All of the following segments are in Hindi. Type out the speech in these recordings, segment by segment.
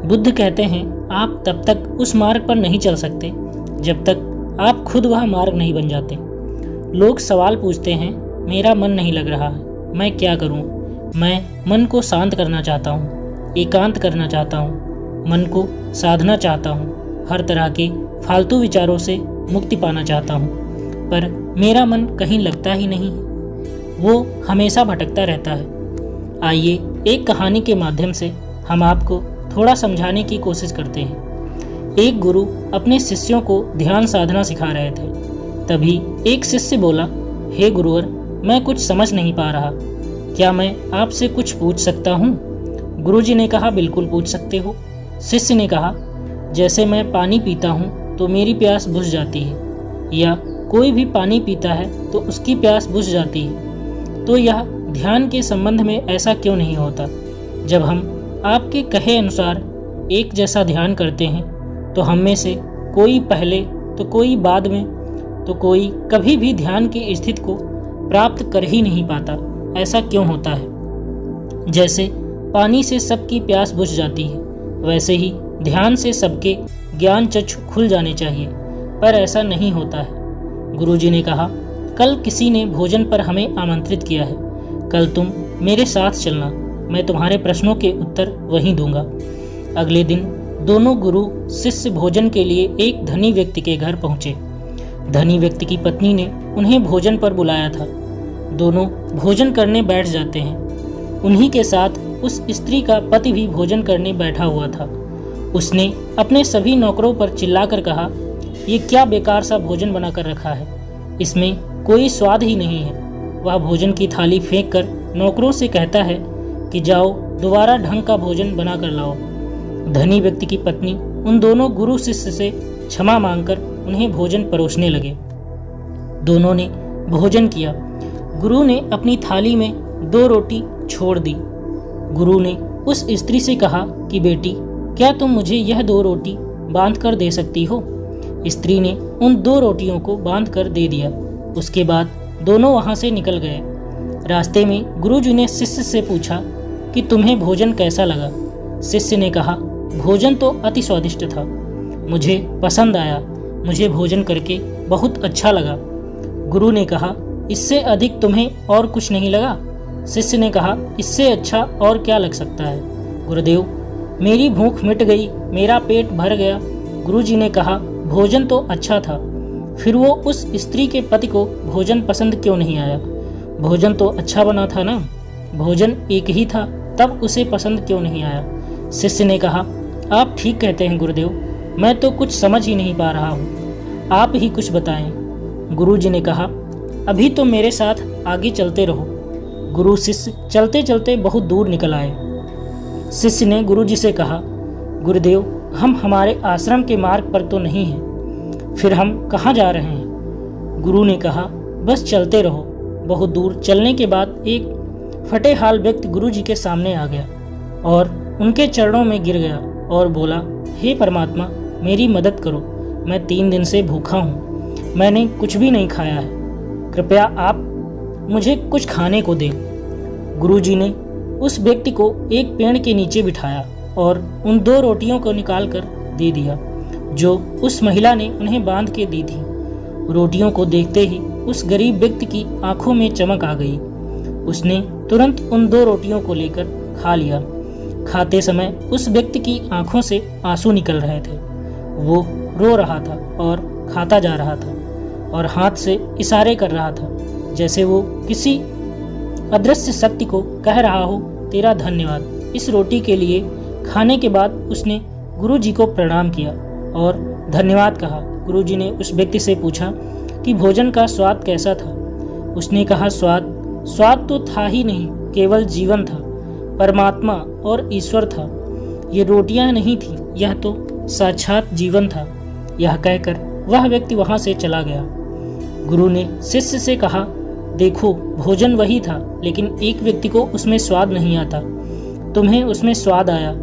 बुद्ध कहते हैं, आप तब तक उस मार्ग पर नहीं चल सकते जब तक आप खुद वह मार्ग नहीं बन जाते। लोग सवाल पूछते हैं, मेरा मन नहीं लग रहा है, मैं क्या करूं? मैं मन को शांत करना चाहता हूं, एकांत करना चाहता हूं, मन को साधना चाहता हूं, हर तरह के फालतू विचारों से मुक्ति पाना चाहता हूं, पर मेरा मन कहीं लगता ही नहीं, वो हमेशा भटकता रहता है। आइए एक कहानी के माध्यम से हम आपको थोड़ा समझाने की कोशिश करते हैं। एक गुरु अपने शिष्यों को ध्यान साधना सिखा रहे थे। तभी एक शिष्य बोला, हे गुरुवर, मैं कुछ समझ नहीं पा रहा, क्या मैं आपसे कुछ पूछ सकता हूँ? गुरुजी ने कहा, बिल्कुल पूछ सकते हो। शिष्य ने कहा, जैसे मैं पानी पीता हूँ तो मेरी प्यास बुझ जाती है, या कोई भी पानी पीता है तो उसकी प्यास बुझ जाती है, तो यह ध्यान के संबंध में ऐसा क्यों नहीं होता? जब हम आपके कहे अनुसार एक जैसा ध्यान करते हैं तो हम में से कोई पहले तो कोई बाद में तो कोई कभी भी ध्यान की स्थिति को प्राप्त कर ही नहीं पाता। ऐसा क्यों होता है? जैसे पानी से सबकी प्यास बुझ जाती है, वैसे ही ध्यान से सबके ज्ञान चक्षु खुल जाने चाहिए, पर ऐसा नहीं होता है। गुरुजी ने कहा, कल किसी ने भोजन पर हमें आमंत्रित किया है, कल तुम मेरे साथ चलना, मैं तुम्हारे प्रश्नों के उत्तर वहीं दूंगा। अगले दिन दोनों गुरु शिष्य भोजन के लिए एक धनी व्यक्ति के घर पहुंचे। धनी व्यक्ति की पत्नी ने उन्हें भोजन पर बुलाया था। दोनों भोजन करने बैठ जाते हैं। उन्हीं के साथ उस स्त्री का पति भी भोजन करने बैठा हुआ था। उसने अपने सभी नौकरों पर चिल्लाकर कहा, ये क्या बेकार सा भोजन बनाकर रखा है, इसमें कोई स्वाद ही नहीं है। वह भोजन की थाली फेंक कर नौकरों से कहता है कि जाओ दोबारा ढंग का भोजन बना कर लाओ। धनी व्यक्ति की पत्नी उन दोनों गुरु शिष्य से क्षमा मांगकर उन्हें भोजन परोसने लगे। दोनों ने भोजन किया। गुरु ने अपनी थाली में 2 रोटी छोड़ दी। गुरु ने उस स्त्री से कहा कि बेटी, क्या तुम मुझे यह 2 रोटी बांध कर दे सकती हो? स्त्री ने उन 2 रोटियों को बांध कर दे दिया। उसके बाद दोनों वहां से निकल गए। रास्ते में गुरुजी ने शिष्य से पूछा कि तुम्हें भोजन कैसा लगा? शिष्य ने कहा, भोजन तो अति स्वादिष्ट था, मुझे पसंद आया, मुझे भोजन करके बहुत अच्छा लगा। गुरु ने कहा, इससे अधिक तुम्हें और कुछ नहीं लगा? शिष्य ने कहा, इससे अच्छा और क्या लग सकता है गुरुदेव, मेरी भूख मिट गई, मेरा पेट भर गया। गुरुजी ने कहा, भोजन तो अच्छा था, फिर वो उस स्त्री के पति को भोजन पसंद क्यों नहीं आया? भोजन तो अच्छा बना था ना, भोजन एक ही था, तब उसे पसंद क्यों नहीं आया? शिष्य ने कहा, आप ठीक कहते हैं गुरुदेव, मैं तो कुछ समझ ही नहीं पा रहा हूँ, आप ही कुछ बताएं। गुरुजी ने कहा, अभी तो मेरे साथ आगे चलते रहो। गुरु शिष्य चलते चलते बहुत दूर निकल आए। शिष्य ने गुरुजी से कहा, गुरुदेव, हम हमारे आश्रम के मार्ग पर तो नहीं हैं, फिर हम कहाँ जा रहे हैं? गुरु ने कहा, बस चलते रहो। बहुत दूर चलने के बाद एक फटे हाल व्यक्ति गुरुजी के सामने आ गया और उनके चरणों में गिर गया और बोला, हे परमात्मा, मेरी मदद करो, मैं 3 दिन से भूखा हूँ, मैंने कुछ भी नहीं खाया है, कृपया आप मुझे कुछ खाने को दें। गुरुजी ने उस व्यक्ति को एक पेड़ के नीचे बिठाया और उन 2 रोटियों को निकाल कर दे दिया जो उस महिला ने उन्हें बांध के दी थी। रोटियों को देखते ही उस गरीब व्यक्ति की आंखों में चमक आ गई। उसने तुरंत उन 2 रोटियों को लेकर खा लिया। खाते समय उस व्यक्ति की आंखों से आंसू निकल रहे थे। वो रो रहा था और खाता जा रहा था और हाथ से इशारे कर रहा था, जैसे वो किसी अदृश्य शक्ति को कह रहा हो, तेरा धन्यवाद इस रोटी के लिए। खाने के बाद उसने गुरुजी को प्रणाम किया और धन्यवाद कहा। गुरुजी ने उस व्यक्ति से पूछा कि भोजन का स्वाद कैसा था? उसने कहा, स्वाद तो था ही नहीं, केवल जीवन था, परमात्मा और ईश्वर था। ये रोटियां नहीं थी, यह तो साक्षात जीवन था। यह कहकर वह व्यक्ति वहां से चला गया। गुरु ने शिष्य से कहा, देखो, भोजन वही था, लेकिन एक व्यक्ति को उसमें स्वाद नहीं आता। तुम्हें उसमें स्वाद आया,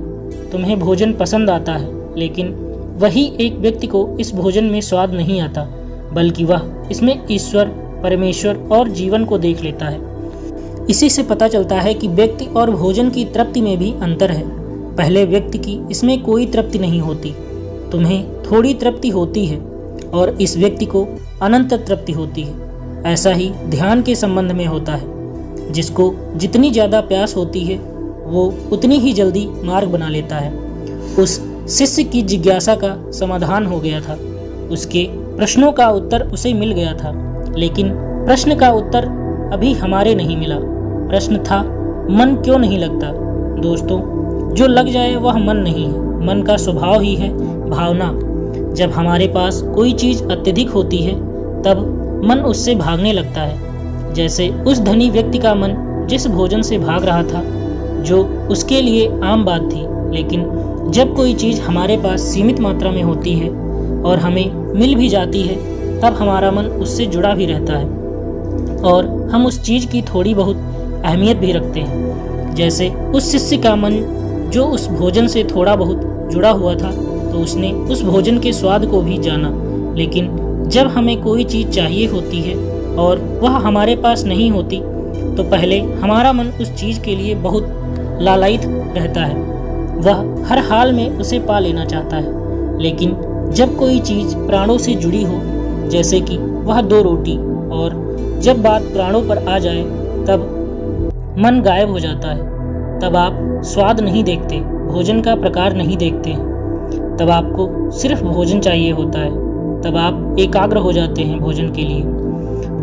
तुम्हें भोजन पसंद आता है, लेकिन वही एक व्यक्ति को इस भोजन में स्वाद नहीं आता, बल्कि वह इसमें ईश्वर, परमेश्वर और जीवन को देख लेता है। इसी से पता चलता है कि व्यक्ति और भोजन की तृप्ति में भी अंतर है। पहले व्यक्ति की इसमें कोई तृप्ति नहीं होती, तुम्हें थोड़ी तृप्ति होती है और इस व्यक्ति को अनंत तृप्ति होती है। ऐसा ही ध्यान के संबंध में होता है। जिसको जितनी ज़्यादा प्यास होती है वो उतनी ही जल्दी मार्ग बना लेता है। उस शिष्य की जिज्ञासा का समाधान हो गया था, उसके प्रश्नों का उत्तर उसे मिल गया था, लेकिन प्रश्न का उत्तर अभी हमारे नहीं मिला। प्रश्न था, मन क्यों नहीं लगता? दोस्तों, जो लग जाए वह मन नहीं है, मन का स्वभाव ही है भावना। जब हमारे पास कोई चीज़ अत्यधिक होती है तब मन उससे भागने लगता है। जैसे उस धनी व्यक्ति का मन जिस भोजन से भाग रहा था, जो उसके लिए आम बात थी, लेकिन जब कोई चीज़ हमारे पास सीमित मात्रा में होती है और हमें मिल भी जाती है तब हमारा मन उससे जुड़ा भी रहता है और हम उस चीज़ की थोड़ी बहुत अहमियत भी रखते हैं। जैसे उस शिष्य का मन जो उस भोजन से थोड़ा बहुत जुड़ा हुआ था, तो उसने उस भोजन के स्वाद को भी जाना, लेकिन जब हमें कोई चीज़ चाहिए होती है और वह हमारे पास नहीं होती तो पहले हमारा मन उस चीज़ के लिए बहुत लालायित रहता है। वह हर हाल में उसे पा लेना चाहता है, लेकिन जब कोई चीज़ प्राणों से जुड़ी हो, जैसे कि वह 2 रोटी, और जब बात प्राणों पर आ जाए तब मन गायब हो जाता है। तब आप स्वाद नहीं देखते, भोजन का प्रकार नहीं देखते हैं, तब आपको सिर्फ भोजन चाहिए होता है। तब आप एकाग्र हो जाते हैं भोजन के लिए।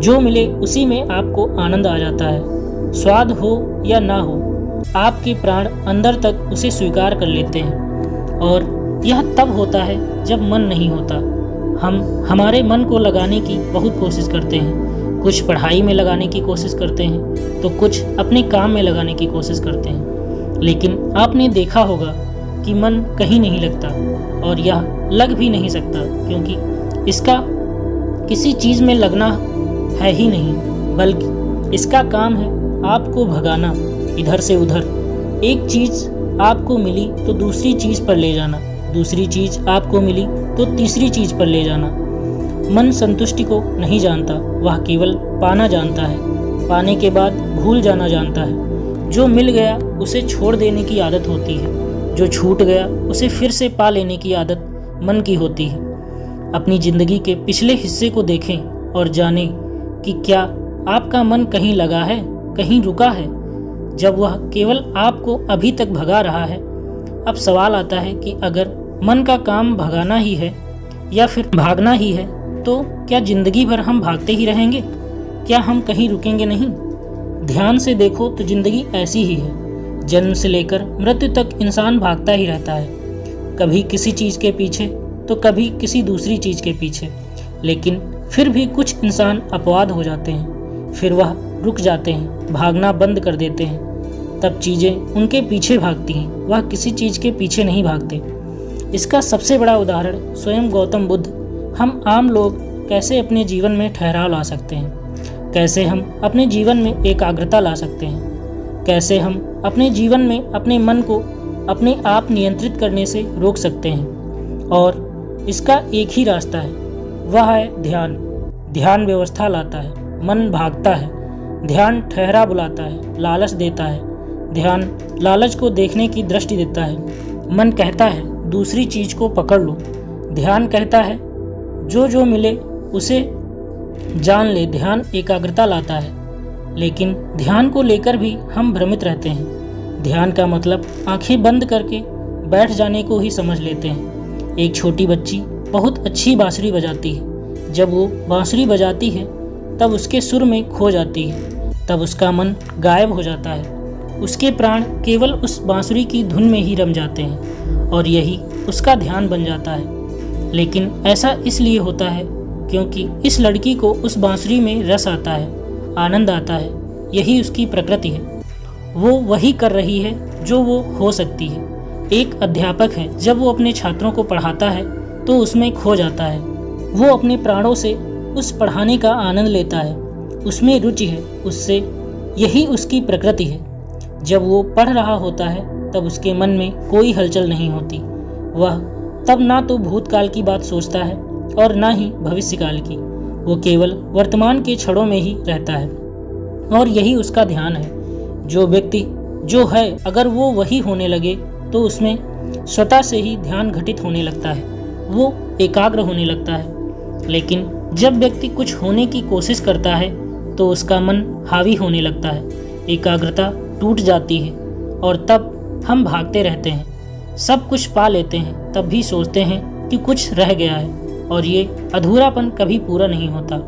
जो मिले उसी में आपको आनंद आ जाता है। स्वाद हो या ना हो, आपके प्राण अंदर तक उसे स्वीकार कर लेते हैं। और यह तब होता है जब मन नहीं होता। हम हमारे मन को लगाने की बहुत कोशिश करते हैं। कुछ पढ़ाई में लगाने की कोशिश करते हैं तो कुछ अपने काम में लगाने की कोशिश करते हैं, लेकिन आपने देखा होगा कि मन कहीं नहीं लगता और यह लग भी नहीं सकता, क्योंकि इसका किसी चीज़ में लगना है ही नहीं, बल्कि इसका काम है आपको भगाना इधर से उधर। एक चीज़ आपको मिली तो दूसरी चीज़ पर ले जाना, दूसरी चीज़ आपको मिली तो तीसरी चीज़ पर ले जाना। मन संतुष्टि को नहीं जानता, वह केवल पाना जानता है, पाने के बाद भूल जाना जानता है। जो मिल गया उसे छोड़ देने की आदत होती है, जो छूट गया उसे फिर से पा लेने की आदत मन की होती है। अपनी ज़िंदगी के पिछले हिस्से को देखें और जानें कि क्या आपका मन कहीं लगा है, कहीं रुका है, जब वह केवल आपको अभी तक भगा रहा है। अब सवाल आता है कि अगर मन का काम भगाना ही है या फिर भागना ही है, तो क्या जिंदगी भर हम भागते ही रहेंगे? क्या हम कहीं रुकेंगे नहीं? ध्यान से देखो तो जिंदगी ऐसी ही है। जन्म से लेकर मृत्यु तक इंसान भागता ही रहता है, कभी किसी चीज़ के पीछे तो कभी किसी दूसरी चीज़ के पीछे। लेकिन फिर भी कुछ इंसान अपवाद हो जाते हैं, फिर वह रुक जाते हैं, भागना बंद कर देते हैं। तब चीज़ें उनके पीछे भागती हैं, वह किसी चीज़ के पीछे नहीं भागते। इसका सबसे बड़ा उदाहरण स्वयं गौतम बुद्ध। हम आम लोग कैसे अपने जीवन में ठहराव ला सकते हैं, कैसे हम अपने जीवन में एकाग्रता ला सकते हैं, कैसे हम अपने जीवन में अपने मन को अपने आप नियंत्रित करने से रोक सकते हैं। और इसका एक ही रास्ता है, वह है ध्यान। ध्यान व्यवस्था लाता है, मन भागता है। ध्यान ठहरा बुलाता है, लालच देता है। ध्यान लालच को देखने की दृष्टि देता है। मन कहता है दूसरी चीज़ को पकड़ लो। ध्यान कहता है जो मिले उसे जान ले। ध्यान एकाग्रता लाता है, लेकिन ध्यान को लेकर भी हम भ्रमित रहते हैं। ध्यान का मतलब आंखें बंद करके बैठ जाने को ही समझ लेते हैं। एक छोटी बच्ची बहुत अच्छी बांसुरी बजाती है। जब वो बांसुरी बजाती है तब उसके सुर में खो जाती है, तब उसका मन गायब हो जाता है। उसके प्राण केवल उस बांसुरी की धुन में ही रम जाते हैं और यही उसका ध्यान बन जाता है। लेकिन ऐसा इसलिए होता है क्योंकि इस लड़की को उस बांसुरी में रस आता है, आनंद आता है। यही उसकी प्रकृति है। वो वही कर रही है जो वो हो सकती है। एक अध्यापक है, जब वो अपने छात्रों को पढ़ाता है तो उसमें खो जाता है। वो अपने प्राणों से उस पढ़ाने का आनंद लेता है, उसमें रुचि है उससे। यही उसकी प्रकृति है। जब वो पढ़ रहा होता है तब उसके मन में कोई हलचल नहीं होती। वह तब ना तो भूतकाल की बात सोचता है और ना ही भविष्यकाल की। वो केवल वर्तमान के क्षणों में ही रहता है और यही उसका ध्यान है। जो व्यक्ति जो है, अगर वो वही होने लगे तो उसमें स्वतः से ही ध्यान घटित होने लगता है, वो एकाग्र होने लगता है। लेकिन जब व्यक्ति कुछ होने की कोशिश करता है तो उसका मन हावी होने लगता है, एकाग्रता टूट जाती है और तब हम भागते रहते हैं, सब कुछ पा लेते हैं, तब भी सोचते हैं कि कुछ रह गया है और ये अधूरापन कभी पूरा नहीं होता,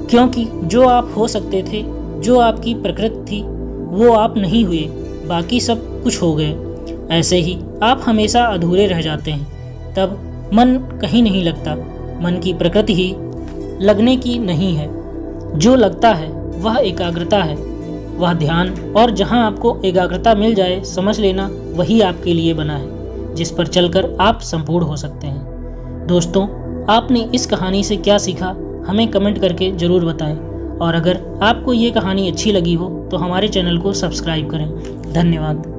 क्योंकि जो आप हो सकते थे, जो आपकी प्रकृति थी, वो आप नहीं हुए, बाकी सब कुछ हो गए। ऐसे ही आप हमेशा अधूरे रह जाते हैं, तब मन कहीं नहीं लगता। मन की प्रकृति ही लगने की नहीं है, जो लगता है वह एकाग्रता है, वह ध्यान। और जहाँ आपको एकाग्रता मिल जाए, समझ लेना वही आपके लिए बना है, जिस पर चलकर आप संपूर्ण हो सकते हैं। दोस्तों, आपने इस कहानी से क्या सीखा हमें कमेंट करके ज़रूर बताएं, और अगर आपको ये कहानी अच्छी लगी हो तो हमारे चैनल को सब्सक्राइब करें। धन्यवाद।